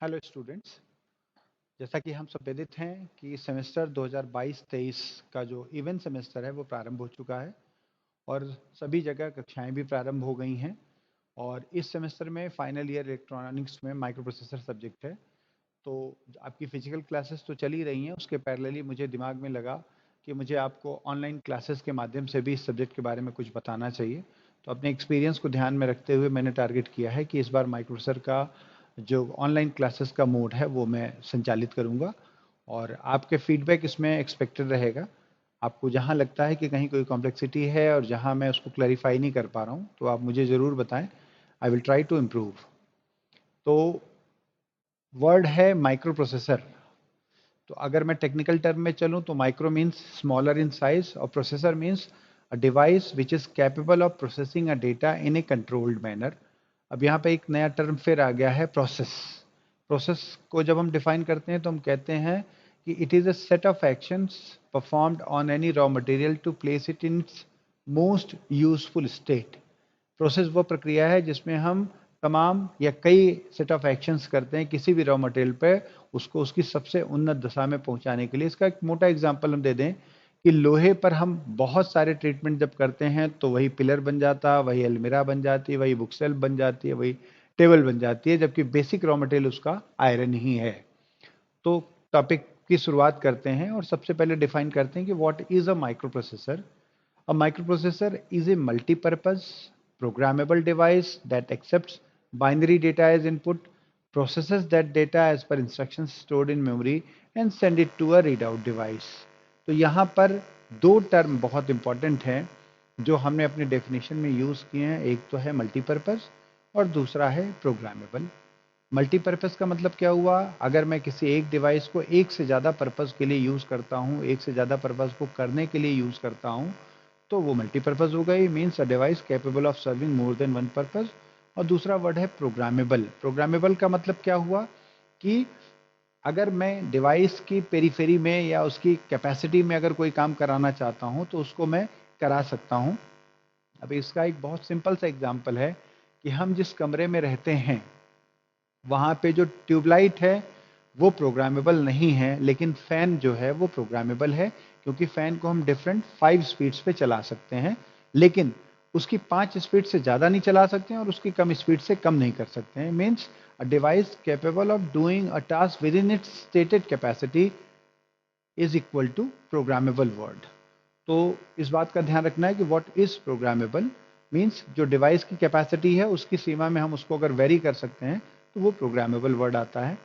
Hello students. जैसा कि हम सब विदित हैं कि सेमेस्टर 2022-23 का जो इवेंट सेमेस्टर है वो प्रारंभ हो चुका है और सभी जगह कक्षाएं भी प्रारंभ हो गई हैं। और इस सेमेस्टर में फाइनल ईयर इलेक्ट्रॉनिक्स में माइक्रो प्रोसेसर सब्जेक्ट है। तो आपकी फिजिकल क्लासेस तो चली रही हैं, उसके पैरेलली मुझे दिमाग में लगा कि मुझे आपको ऑनलाइन क्लासेस के माध्यम से भी इस सब्जेक्ट के बारे में कुछ बताना चाहिए। तो अपने एक्सपीरियंस को ध्यान में रखते हुए मैंने टारगेट किया है कि इस बार माइक्रो प्रोसेसर का जो ऑनलाइन क्लासेस का मोड है वो मैं संचालित करूंगा और आपके फीडबैक इसमें एक्सपेक्टेड रहेगा। आपको जहां लगता है कि कहीं कोई कॉम्प्लेक्सिटी है और जहां मैं उसको क्लैरिफाई नहीं कर पा रहा हूं तो आप मुझे ज़रूर बताएं। I will try to improve. तो वर्ड है माइक्रो प्रोसेसर। तो अगर मैं टेक्निकल टर्म में चलूं तो micro means smaller in size और processor means a device which is capable of processing a data in a controlled manner. अब यहाँ पे एक नया टर्म फिर आ गया है, प्रोसेस। प्रोसेस को जब हम डिफाइन करते हैं तो हम कहते हैं कि it is a set of actions performed on any raw material to place it in most useful state. Process वो प्रक्रिया है जिसमें हम तमाम या कई सेट ऑफ एक्शंस करते हैं किसी भी रॉ मटेरियल पे, उसको उसकी सबसे उन्नत दशा में पहुंचाने के लिए। इसका एक मोटा एग्जांपल हम दे दें कि लोहे पर हम बहुत सारे ट्रीटमेंट जब करते हैं तो वही पिलर बन जाता, वही अलमीरा बन जाती है, वही बुक सेल्फ बन जाती है, वही टेबल बन जाती है, जबकि बेसिक रॉ मटेरियल उसका आयरन ही है। तो टॉपिक की शुरुआत करते हैं और सबसे पहले डिफाइन करते हैं कि what is a micro processor. A microprocessor is a multi-purpose programmable device that accepts binary data as input, processes that data as per instructions stored in memory and send it to a readout device। तो यहाँ पर दो term बहुत important हैं जो हमने अपने definition में यूज़ किए हैं। एक तो है मल्टीपर्पज़ और दूसरा है प्रोग्रामेबल। मल्टीपर्पज़ का मतलब क्या हुआ? अगर मैं किसी एक डिवाइस को एक से ज़्यादा पर्पज़ के लिए यूज़ करता हूँ, एक से ज़्यादा पर्पज़ को करने के लिए यूज़ करता हूँ, तो वो मल्टीपर्पज़ हो गई। Means a device capable of serving more than one purpose. और दूसरा वर्ड है प्रोग्रामेबल। प्रोग्रामेबल का मतलब क्या हुआ कि अगर मैं डिवाइस की पेरीफेरी में या उसकी कैपेसिटी में अगर कोई काम कराना चाहता हूँ तो उसको मैं करा सकता हूँ। अब इसका एक बहुत सिंपल सा एग्जांपल है कि हम जिस कमरे में रहते हैं वहाँ पे जो ट्यूबलाइट है वो प्रोग्रामेबल नहीं है, लेकिन फ़ैन जो है वो प्रोग्रामेबल है, क्योंकि फ़ैन को हम डिफरेंट 5 स्पीड्स पे चला सकते हैं, लेकिन उसकी 5 स्पीड से ज़्यादा नहीं चला सकते हैं और उसकी कम स्पीड से कम नहीं कर सकते हैं। Means a device capable of doing a task within its stated capacity is equal to programmable word. तो इस बात का ध्यान रखना है कि व्हाट इज प्रोग्रामेबल मीन्स जो डिवाइस की कैपेसिटी है उसकी सीमा में हम उसको अगर वेरी कर सकते हैं तो वो प्रोग्रामेबल वर्ड आता है।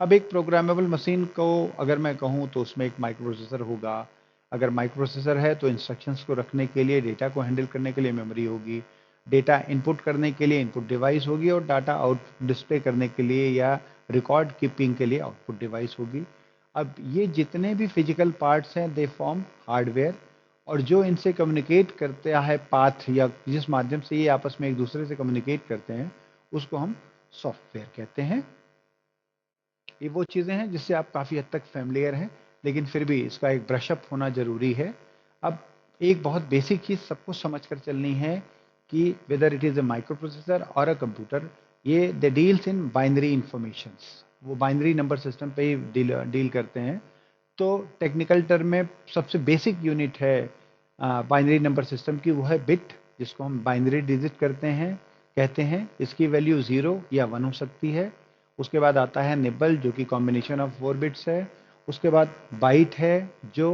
अब एक प्रोग्रामेबल मशीन को अगर मैं कहूँ तो उसमें एक माइक्रो प्रोसेसर होगा। अगर माइक्रो प्रोसेसर है तो इंस्ट्रक्शंस को रखने के लिए, डेटा को हैंडल करने के लिए मेमोरी होगी, डेटा इनपुट करने के लिए इनपुट डिवाइस होगी और डाटा आउट डिस्प्ले करने के लिए या रिकॉर्ड कीपिंग के लिए आउटपुट डिवाइस होगी। अब ये जितने भी फिजिकल पार्ट्स हैं दे फॉर्म हार्डवेयर, और जो इनसे कम्युनिकेट करता है पाथ या जिस माध्यम से ये आपस में एक दूसरे से कम्युनिकेट करते हैं उसको हम सॉफ्टवेयर कहते हैं। ये वो चीज़ें हैं जिससे आप काफ़ी हद तक फैमिलियर हैं, लेकिन फिर भी इसका एक ब्रशअप होना ज़रूरी है। अब एक बहुत बेसिक चीज़ सबको समझ कर चलनी है कि whether it is a micro processor और अ कंप्यूटर, ये दे डील्स इन बाइनरी इंफॉर्मेशंस। वो बाइनरी नंबर सिस्टम पे ही डील करते हैं। तो टेक्निकल टर्म में सबसे बेसिक यूनिट है बाइनरी नंबर सिस्टम की, वो है बिट, जिसको हम बाइनरी डिजिट करते हैं कहते हैं। इसकी वैल्यू 0 या 1 हो सकती है। उसके बाद आता है निबल जो कि कॉम्बिनेशन ऑफ 4 बिट्स है। उसके बाद बाइट है जो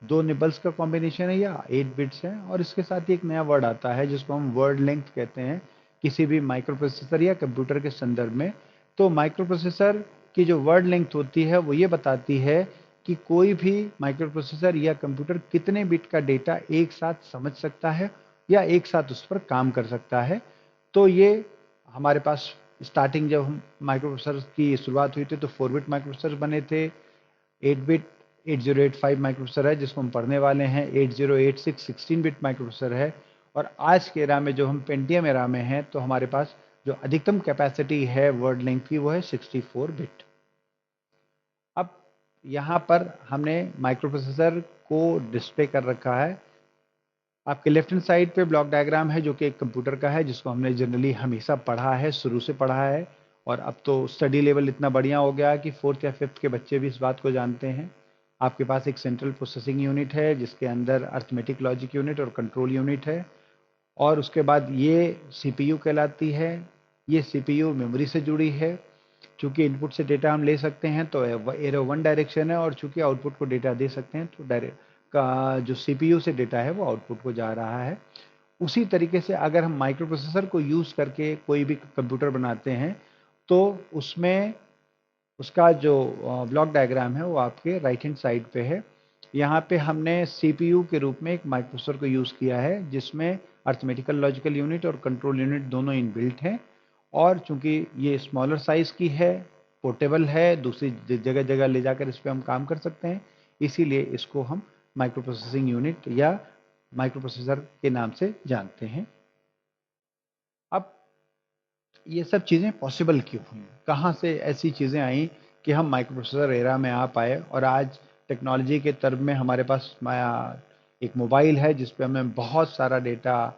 2 निबल्स का कॉम्बिनेशन है या 8 बिट्स है। और इसके साथ ही एक नया वर्ड आता है जिसको हम वर्ड लेंथ कहते हैं किसी भी माइक्रो प्रोसेसर या कंप्यूटर के संदर्भ में। तो माइक्रो प्रोसेसर की जो वर्ड लेंथ होती है वो ये बताती है कि कोई भी माइक्रो प्रोसेसर या कंप्यूटर कितने बिट का डेटा एक साथ समझ सकता है या एक साथ उस पर काम कर सकता है। तो ये हमारे पास स्टार्टिंग जब हम माइक्रो प्रोसेसर की शुरुआत हुई थी तो 4 बिट माइक्रो प्रोसेसर बने थे। 8 बिट 8085 माइक्रो प्रोसेसर है जिसको हम पढ़ने वाले हैं। 8086 16 बिट माइक्रो प्रोसेसर है। और आज के एरा में जो हम पेंटियम एरा में हैं तो हमारे पास जो अधिकतम कैपेसिटी है वर्ड लेंथ की वो है 64 बिट। अब यहाँ पर हमने माइक्रो प्रोसेसर को डिस्प्ले कर रखा है। आपके लेफ्ट हैंड साइड पे ब्लॉक डायग्राम है जो कि एक कंप्यूटर का है जिसको हमने जनरली हमेशा पढ़ा है, शुरू से पढ़ा है। और अब तो स्टडी लेवल इतना बढ़िया हो गया कि 4th या 5th के बच्चे भी इस बात को जानते हैं। आपके पास एक सेंट्रल प्रोसेसिंग यूनिट है जिसके अंदर अर्थमेटिक लॉजिक यूनिट और कंट्रोल यूनिट है, और उसके बाद ये सीपीयू कहलाती है। ये सीपीयू मेमोरी से जुड़ी है। चूंकि इनपुट से डेटा हम ले सकते हैं तो एरो वन डायरेक्शन है, और चूंकि आउटपुट को डेटा दे सकते हैं तो डायरेक्ट का जो सीपीयू से डेटा है वो आउटपुट को जा रहा है। उसी तरीके से अगर हम माइक्रो प्रोसेसर को यूज़ करके कोई भी कंप्यूटर बनाते हैं तो उसमें उसका जो ब्लॉक डायग्राम है वो आपके राइट हैंड साइड पे है। यहाँ पे हमने सीपीयू के रूप में एक माइक्रोप्रोसेसर को यूज़ किया है जिसमें अर्थमेटिकल लॉजिकल यूनिट और कंट्रोल यूनिट दोनों इनबिल्ट हैं, और चूंकि ये स्मॉलर साइज़ की है, पोर्टेबल है, दूसरी जगह जगह ले जाकर इस पर हम काम कर सकते हैं, इसीलिए इसको हम माइक्रो प्रोसेसिंग यूनिट या माइक्रो प्रोसेसर के नाम से जानते हैं। अब ये सब चीज़ें पॉसिबल क्यों हुई, कहाँ से ऐसी चीज़ें आई कि हम माइक्रो प्रोसेसर एरा में आ पाए, और आज टेक्नोलॉजी के तरफ में हमारे पास एक मोबाइल है जिस पे हमें बहुत सारा डेटा,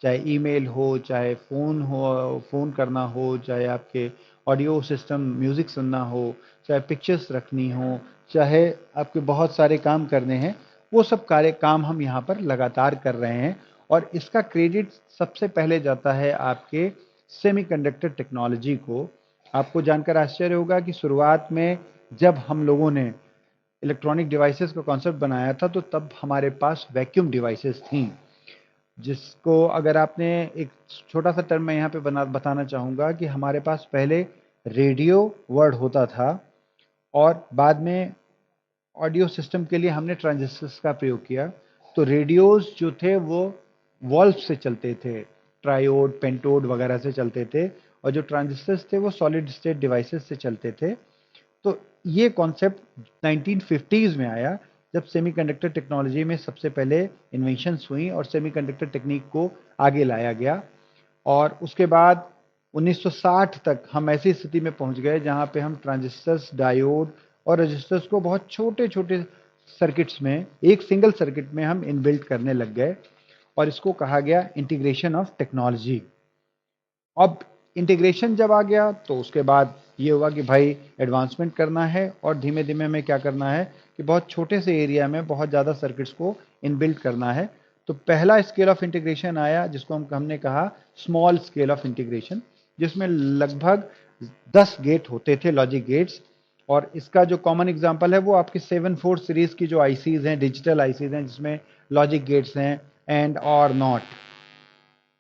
चाहे ईमेल हो, चाहे फ़ोन हो, फ़ोन करना हो, चाहे आपके ऑडियो सिस्टम म्यूज़िक सुनना हो, चाहे पिक्चर्स रखनी हो, चाहे आपके बहुत सारे काम करने हैं, वो सब कार्य काम हम यहाँ पर लगातार कर रहे हैं। और इसका क्रेडिट सबसे पहले जाता है आपके सेमीकंडक्टर टेक्नोलॉजी को। आपको जानकर आश्चर्य होगा कि शुरुआत में जब हम लोगों ने इलेक्ट्रॉनिक डिवाइसेस का कॉन्सेप्ट बनाया था तो तब हमारे पास वैक्यूम डिवाइसेस थी, जिसको अगर आपने एक छोटा सा टर्म मैं यहाँ पे बताना चाहूँगा कि हमारे पास पहले रेडियो वर्ड होता था, और बाद में ऑडियो सिस्टम के लिए हमने ट्रांजिस्टर्स का प्रयोग किया। तो रेडियोस जो थे वो वॉल्व से चलते थे, ट्रायोड, पेंटोड वगैरह से चलते थे, और जो ट्रांजिस्टर्स थे वो सॉलिड स्टेट डिवाइसेस से चलते थे। तो ये कॉन्सेप्ट 1950s में आया जब सेमीकंडक्टर टेक्नोलॉजी में सबसे पहले इन्वेंशंस हुई और सेमीकंडक्टर टेक्निक को आगे लाया गया। और उसके बाद 1960 तक हम ऐसी स्थिति में पहुंच गए जहां पे हम ट्रांजिस्टर्स, डायोड और रजिस्टर्स को बहुत छोटे छोटे सर्किट्स में, एक सिंगल सर्किट में हम इनबिल्ट करने लग गए, और इसको कहा गया इंटीग्रेशन ऑफ टेक्नोलॉजी। अब इंटीग्रेशन जब आ गया तो उसके बाद ये हुआ कि भाई एडवांसमेंट करना है, और धीमे धीमे हमें क्या करना है कि बहुत छोटे से एरिया में बहुत ज़्यादा सर्किट्स को इनबिल्ट करना है। तो पहला स्केल ऑफ इंटीग्रेशन आया जिसको हमने कहा स्मॉल स्केल ऑफ इंटीग्रेशन, जिसमें लगभग 10 गेट होते थे, लॉजिक गेट्स। और इसका जो कॉमन एग्जांपल है वो आपकी 7-4 सीरीज की जो आईसीज हैं, डिजिटल आईसीज हैं, जिसमें लॉजिक गेट्स हैं एंड और नॉट।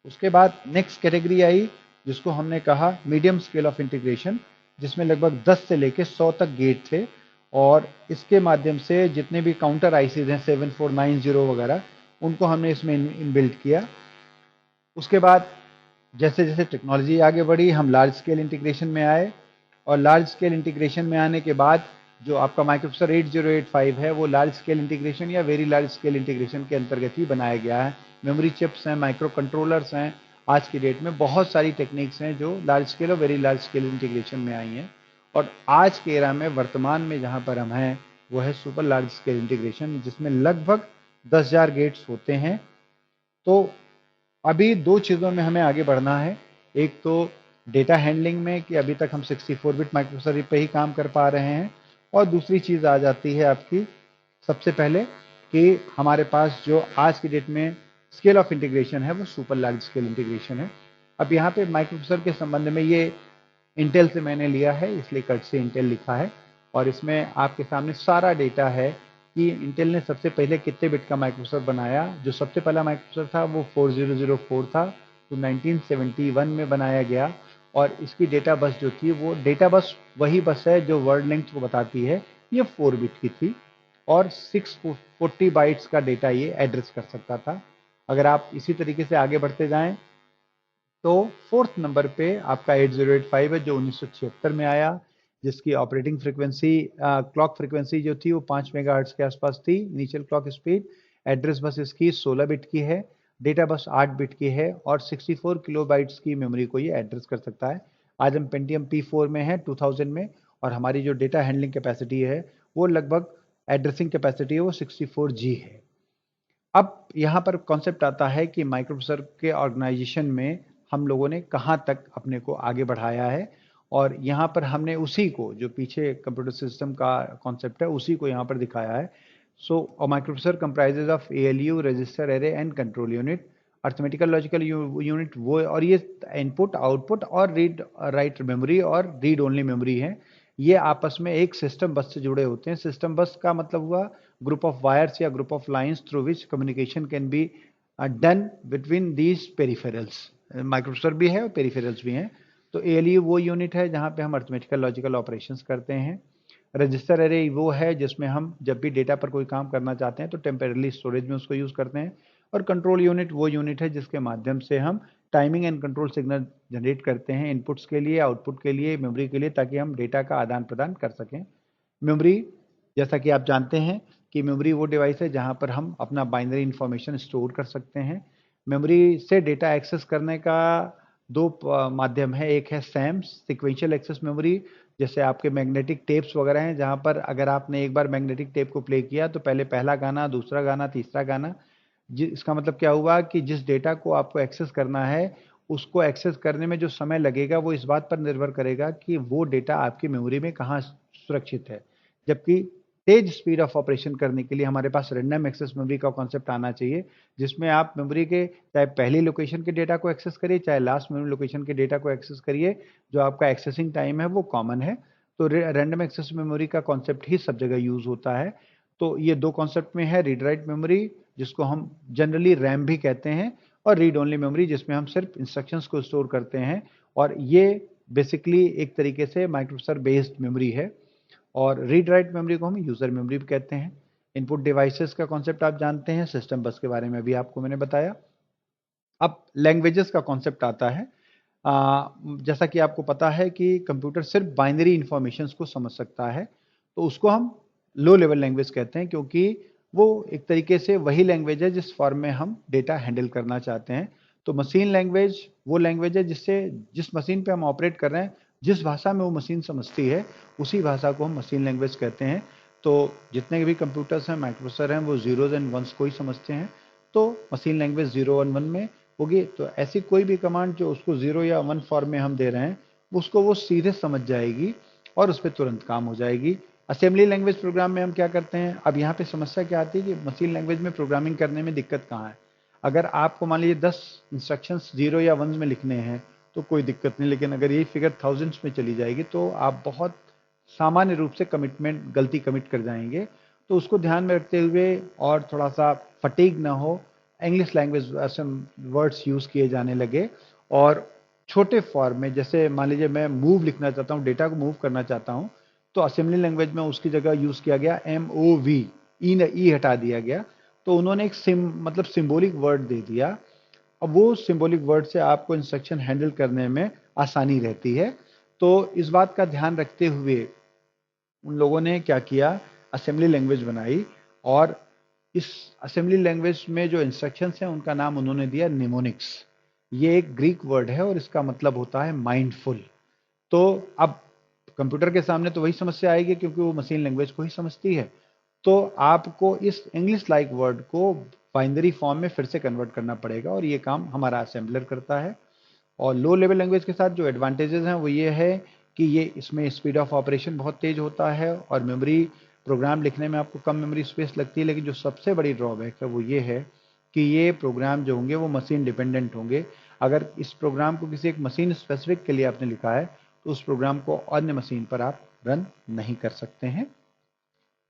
उसके बाद नेक्स्ट कैटेगरी आई जिसको हमने कहा मीडियम स्केल ऑफ इंटीग्रेशन, जिसमें लगभग 10 से लेके 100 तक गेट थे, और इसके माध्यम से जितने भी काउंटर आईसीज हैं 7490 वगैरह, उनको हमने इसमें इनबिल्ट किया। उसके बाद जैसे जैसे टेक्नोलॉजी आगे बढ़ी हम लार्ज स्केल इंटीग्रेशन में आए, और लार्ज स्केल इंटीग्रेशन में आने के बाद जो आपका माइक्रोप्रोसेसर 8085 है वो लार्ज स्केल इंटीग्रेशन या वेरी लार्ज स्केल इंटीग्रेशन के अंतर्गत ही बनाया गया है। मेमोरी चिप्स हैं, माइक्रो कंट्रोलर्स हैं, आज की डेट में बहुत सारी टेक्निक्स हैं जो लार्ज स्केल और वेरी लार्ज स्केल इंटीग्रेशन में आई हैं। और आज के एरा में वर्तमान में जहाँ पर हम हैं वो है सुपर लार्ज स्केल इंटीग्रेशन, जिसमें लगभग 10,000 गेट्स होते हैं। तो अभी दो चीज़ों में हमें आगे बढ़ना है, एक तो डेटा हैंडलिंग में कि अभी तक हम 64 बिट माइक्रोप्रोसेसर पे ही काम कर पा रहे हैं, और दूसरी चीज़ आ जाती है आपकी सबसे पहले कि हमारे पास जो आज की डेट में स्केल ऑफ इंटीग्रेशन है वो सुपर लार्ज स्केल इंटीग्रेशन है। अब यहाँ पे माइक्रोप्रोसेसर के संबंध में ये इंटेल से मैंने लिया है, इसलिए कट से इंटेल लिखा है, और इसमें आपके सामने सारा डेटा है कि इंटेल ने सबसे पहले कितने बिट का माइक्रोप्रोसेसर बनाया। जो सबसे पहला माइक्रोप्रोसेसर था वो 4004 था, तो 1971 में बनाया गया, और इसकी डेटा बस जो थी वो डेटा बस वही बस है जो वर्ड लेंथ को बताती है, ये 4 बिट की थी, और 640 बाइट्स का डेटा ये एड्रेस कर सकता था। अगर आप इसी तरीके से आगे बढ़ते जाएं तो फोर्थ नंबर पे आपका 8085 है जो 1976 में आया, जिसकी ऑपरेटिंग फ्रीक्वेंसी, क्लॉक फ्रीक्वेंसी जो थी वो 5 मेगाहर्ट्ज के आसपास थी, initial clock speed. Address bus इसकी 16 बिट की है, डेटा बस 8 बिट की है, और 64 किलोबाइट्स की मेमोरी को ये एड्रेस कर सकता है। आज हम पेंटियम P4 में है 2000 में, और हमारी जो डेटा हैंडलिंग कैपेसिटी है वो लगभग, एड्रेसिंग कैपेसिटी है वो 64G है। अब यहाँ पर कॉन्सेप्ट आता है कि माइक्रोप्रोसेसर के ऑर्गेनाइजेशन में हम लोगों ने कहाँ तक अपने को आगे बढ़ाया है, और यहाँ पर हमने उसी को, जो पीछे कंप्यूटर सिस्टम का कॉन्सेप्ट है, उसी को यहाँ पर दिखाया है। So a microprocessor comprises of ALU, register array and control unit. Arithmetical logical unit वो, और ये इनपुट आउटपुट और रीड राइट मेमोरी और रीड ओनली मेमोरी है। ये आपस में एक सिस्टम बस से जुड़े होते हैं। सिस्टम बस का मतलब हुआ ग्रुप ऑफ वायर्स या group of lines through which communication can be done between these peripherals. Microprocessor भी है और पेरिफेरल्स भी हैं। तो ALU वो यूनिट है जहाँ पे हम अर्थमेटिकल लॉजिकल ऑपरेशंस करते हैं। रजिस्टर एरे वो है जिसमें हम जब भी डेटा पर कोई काम करना चाहते हैं तो टेम्परेली स्टोरेज में उसको यूज़ करते हैं। और कंट्रोल यूनिट वो यूनिट है जिसके माध्यम से हम timing and control signal generate करते हैं, इनपुट्स के लिए, आउटपुट के लिए, मेमोरी के लिए, ताकि हम डेटा का आदान प्रदान कर सकें। मेमोरी, जैसा कि आप जानते हैं कि मेमोरी वो डिवाइस है जहां पर हम अपना बाइनरी इंफॉर्मेशन स्टोर कर सकते हैं। मेमोरी से डेटा एक्सेस करने का दो माध्यम है। एक है सैम्स, सिक्वेंशियल एक्सेस मेमोरी, जैसे आपके मैग्नेटिक टेप्स वगैरह हैं, जहां पर अगर आपने एक बार मैग्नेटिक टेप को प्ले किया तो पहले पहला गाना, दूसरा गाना, तीसरा गाना, इसका मतलब क्या हुआ कि जिस डेटा को आपको एक्सेस करना है उसको एक्सेस करने में जो समय लगेगा वो इस बात पर निर्भर करेगा कि वो डेटा आपकी मेमोरी में कहाँ सुरक्षित है। जबकि तेज स्पीड ऑफ ऑपरेशन करने के लिए हमारे पास रैंडम एक्सेस मेमोरी का कॉन्सेप्ट आना चाहिए, जिसमें आप मेमोरी के चाहे पहली लोकेशन के डेटा को एक्सेस करिए, चाहे लास्ट मेमोरी लोकेशन के डेटा को एक्सेस करिए, जो आपका एक्सेसिंग टाइम है वो कॉमन है। तो रैंडम एक्सेस मेमोरी का कॉन्सेप्ट ही सब जगह यूज होता है। तो ये दो कॉन्सेप्ट में है, रीड राइट मेमोरी जिसको हम जनरली रैम भी कहते हैं, और रीड ओनली मेमोरी जिसमें हम सिर्फ इंस्ट्रक्शंस को स्टोर करते हैं। और ये बेसिकली एक तरीके से माइक्रोप्रोसेसर बेस्ड मेमोरी है। और रीड राइट मेमोरी को हम यूजर मेमोरी भी कहते हैं। इनपुट डिवाइसेस का कॉन्सेप्ट आप जानते हैं, सिस्टम बस के बारे में भी आपको मैंने बताया। अब लैंग्वेजेस का कॉन्सेप्ट आता है। जैसा कि आपको पता है कि कंप्यूटर सिर्फ बाइनरी इंफॉर्मेशंस को समझ सकता है, तो उसको हम लो लेवल लैंग्वेज कहते हैं, क्योंकि वो एक तरीके से वही लैंग्वेज है जिस फॉर्म में हम डेटा हैंडल करना चाहते हैं। तो मशीन लैंग्वेज वो लैंग्वेज है जिससे, जिस मशीन पे हम ऑपरेट कर रहे हैं, जिस भाषा में वो मशीन समझती है, उसी भाषा को हम मशीन लैंग्वेज कहते हैं। तो जितने भी कंप्यूटर्स हैं, माइक्रोप्रोसेसर हैं, वो जीरोज एंड वंस को ही समझते हैं। तो मशीन लैंग्वेज 0 और 1 में होगी। तो ऐसी कोई भी कमांड जो उसको 0 या 1 फॉर्म में हम दे रहे हैं, उसको वो सीधे समझ जाएगी और उस पर तुरंत काम हो जाएगी। असेंबली लैंग्वेज प्रोग्राम में हम क्या करते हैं, अब यहाँ पे समस्या क्या आती है कि मशीन लैंग्वेज में प्रोग्रामिंग करने में दिक्कत कहाँ है। अगर आपको मान लीजिए 10 इंस्ट्रक्शंस 0 या 1 में लिखने हैं तो कोई दिक्कत नहीं, लेकिन अगर यही फिगर थाउजेंड्स में चली जाएगी तो आप बहुत सामान्य रूप से गलती कमिट कर जाएंगे। तो उसको ध्यान में रखते हुए और थोड़ा सा फटीग ना हो, इंग्लिश लैंग्वेज वर्ड्स यूज़ किए जाने लगे। और छोटे फॉर्म में, जैसे मान लीजिए मैं मूव लिखना चाहता हूँ, डेटा को मूव करना चाहता हूँ, तो असेंबली लैंग्वेज में उसकी जगह यूज़ किया गया MOV, ई हटा दिया गया। तो उन्होंने एक मतलब सिंबॉलिक वर्ड दे दिया। अब वो सिंबॉलिक वर्ड से आपको इंस्ट्रक्शन हैंडल करने में आसानी रहती है। तो इस बात का ध्यान रखते हुए उन लोगों ने क्या किया, असेंबली लैंग्वेज बनाई। और इस असेंबली लैंग्वेज में जो इंस्ट्रक्शंस हैं उनका नाम उन्होंने दिया निमोनिक्स। ये एक ग्रीक वर्ड है और इसका मतलब होता है माइंडफुल। तो अब कंप्यूटर के सामने तो वही समस्या आएगी क्योंकि वो मशीन लैंग्वेज को ही समझती है। तो आपको इस इंग्लिश लाइक वर्ड को बाइनरी फॉर्म में फिर से कन्वर्ट करना पड़ेगा, और ये काम हमारा असेंबलर करता है। और लो लेवल लैंग्वेज के साथ जो एडवांटेजेस हैं वो ये है कि ये इसमें स्पीड ऑफ ऑपरेशन बहुत तेज होता है और मेमोरी, प्रोग्राम लिखने में आपको कम मेमोरी स्पेस लगती है। लेकिन जो सबसे बड़ी ड्रॉबैक है वो ये है कि ये प्रोग्राम जो होंगे वो मशीन डिपेंडेंट होंगे। अगर इस प्रोग्राम को किसी एक मशीन स्पेसिफिक के लिए आपने लिखा है तो उस प्रोग्राम को अन्य मशीन पर आप रन नहीं कर सकते हैं।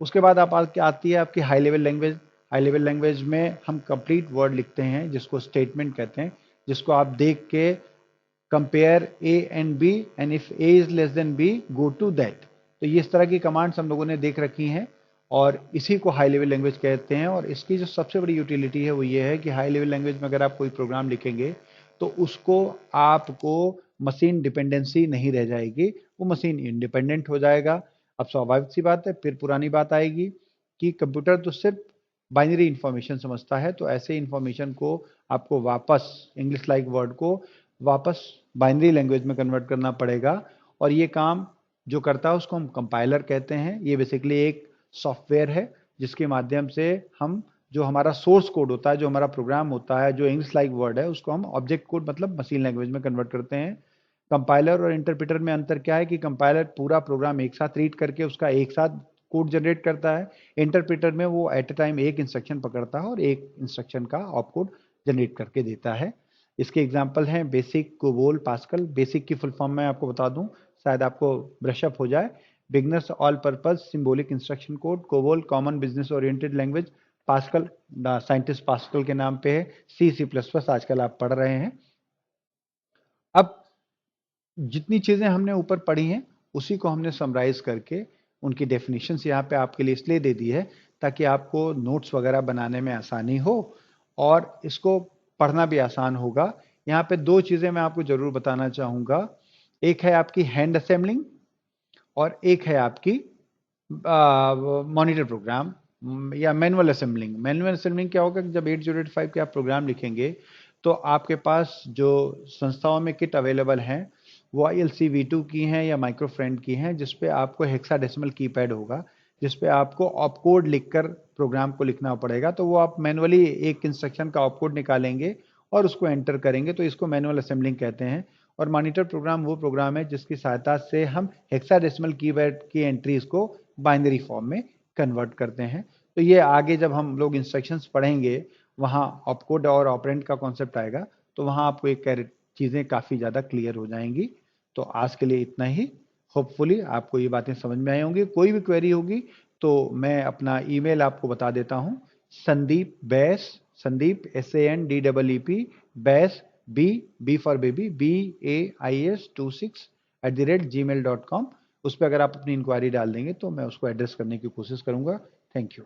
उसके बाद आप आती है आपकी high level language. High level language में हम कंप्लीट वर्ड लिखते हैं जिसको स्टेटमेंट कहते हैं, जिसको आप देख के compare A and B and if A is less than B go to that. तो ये इस तरह की कमांड्स हम लोगों ने देख रखी हैं और इसी को हाई लेवल लैंग्वेज कहते हैं। और इसकी जो सबसे बड़ी यूटिलिटी है वो ये है कि हाई लेवल लैंग्वेज में अगर आप कोई प्रोग्राम लिखेंगे तो उसको आपको मशीन डिपेंडेंसी नहीं रह जाएगी, वो मशीन इंडिपेंडेंट हो जाएगा। अब स्वाभाविक सी बात है, फिर पुरानी बात आएगी कि कंप्यूटर तो सिर्फ बाइनरी इंफॉर्मेशन समझता है, तो ऐसे इंफॉर्मेशन को आपको वापस इंग्लिश लाइक वर्ड को वापस बाइनरी लैंग्वेज में कन्वर्ट करना पड़ेगा। और ये काम जो करता है उसको हम कंपाइलर कहते हैं। ये बेसिकली एक सॉफ्टवेयर है जिसके माध्यम से हम, जो हमारा सोर्स कोड होता है, जो हमारा प्रोग्राम होता है, जो इंग्लिश लाइक वर्ड है, उसको हम ऑब्जेक्ट कोड मतलब मशीन लैंग्वेज में कन्वर्ट करते हैं। कंपाइलर और इंटरप्रेटर में अंतर क्या है कि कंपाइलर पूरा प्रोग्राम एक साथ रीड करके उसका एक साथ कोड जनरेट करता है। इंटरप्रेटर में वो एट अ टाइम एक इंस्ट्रक्शन पकड़ता है और एक इंस्ट्रक्शन का ऑप कोड जनरेट करके देता है। इसके एग्जाम्पल हैं बेसिक, कोबोल, पास्कल। बेसिक की फुल फॉर्म में आपको बता दूं, शायद आपको ब्रशअप हो जाए। Beginners all purpose symbolic instruction code. COBOL common business oriented language. Pascal scientist pascal के नाम पे है। C++ आजकल आप पढ़ रहे हैं। अब जितनी चीज़ें हमने ऊपर पढ़ी हैं उसी को हमने समराइज करके उनकी डेफिनेशंस यहाँ पे आपके लिए इसलिए दे दी है ताकि आपको नोट्स वगैरह बनाने में आसानी हो और इसको पढ़ना भी आसान होगा। यहाँ पे दो चीज़ें मैं आपको ज़रूर बताना चाहूँगा। एक है आपकी हैंड असेंबलिंग और एक है आपकी मॉनिटर प्रोग्राम या मैनुअल असेंबलिंग। मैनुअल असेंबलिंग क्या होगा कि जब 8085 के आप प्रोग्राम लिखेंगे तो आपके पास जो संस्थाओं में किट अवेलेबल हैं वो ILC V2 की हैं या माइक्रो फ्रेंड की हैं, जिस पे आपको हेक्साडेसिमल कीपैड होगा, जिस पे आपको ऑपकोड लिखकर प्रोग्राम को लिखना पड़ेगा। तो वो आप मैनुअली एक इंस्ट्रक्शन का ऑपकोड निकालेंगे और उसको एंटर करेंगे, तो इसको मैनुअल असेंबलिंग कहते हैं। और मॉनिटर प्रोग्राम वो प्रोग्राम है जिसकी सहायता से हम हेक्साडेसिमल कीपैड की एंट्रीज को बाइनरी फॉर्म में कन्वर्ट करते हैं। तो ये आगे जब हम लोग इंस्ट्रक्शंस पढ़ेंगे वहाँ ऑपकोड और ऑपरेंड का कॉन्सेप्ट आएगा, तो वहाँ आपको एक चीज़ें काफ़ी ज़्यादा क्लियर हो जाएंगी। तो आज के लिए इतना ही। होपफुली आपको ये बातें समझ में आई होंगी। कोई भी क्वेरी होगी तो मैं अपना ईमेल आपको बता देता हूँ। Sandeep Bais, Sandeep SANDEEP Bais B for baby BAIS26 @gmail.com। उस पर अगर आप अपनी इंक्वायरी डाल देंगे तो मैं उसको एड्रेस करने की कोशिश करूंगा। Thank you.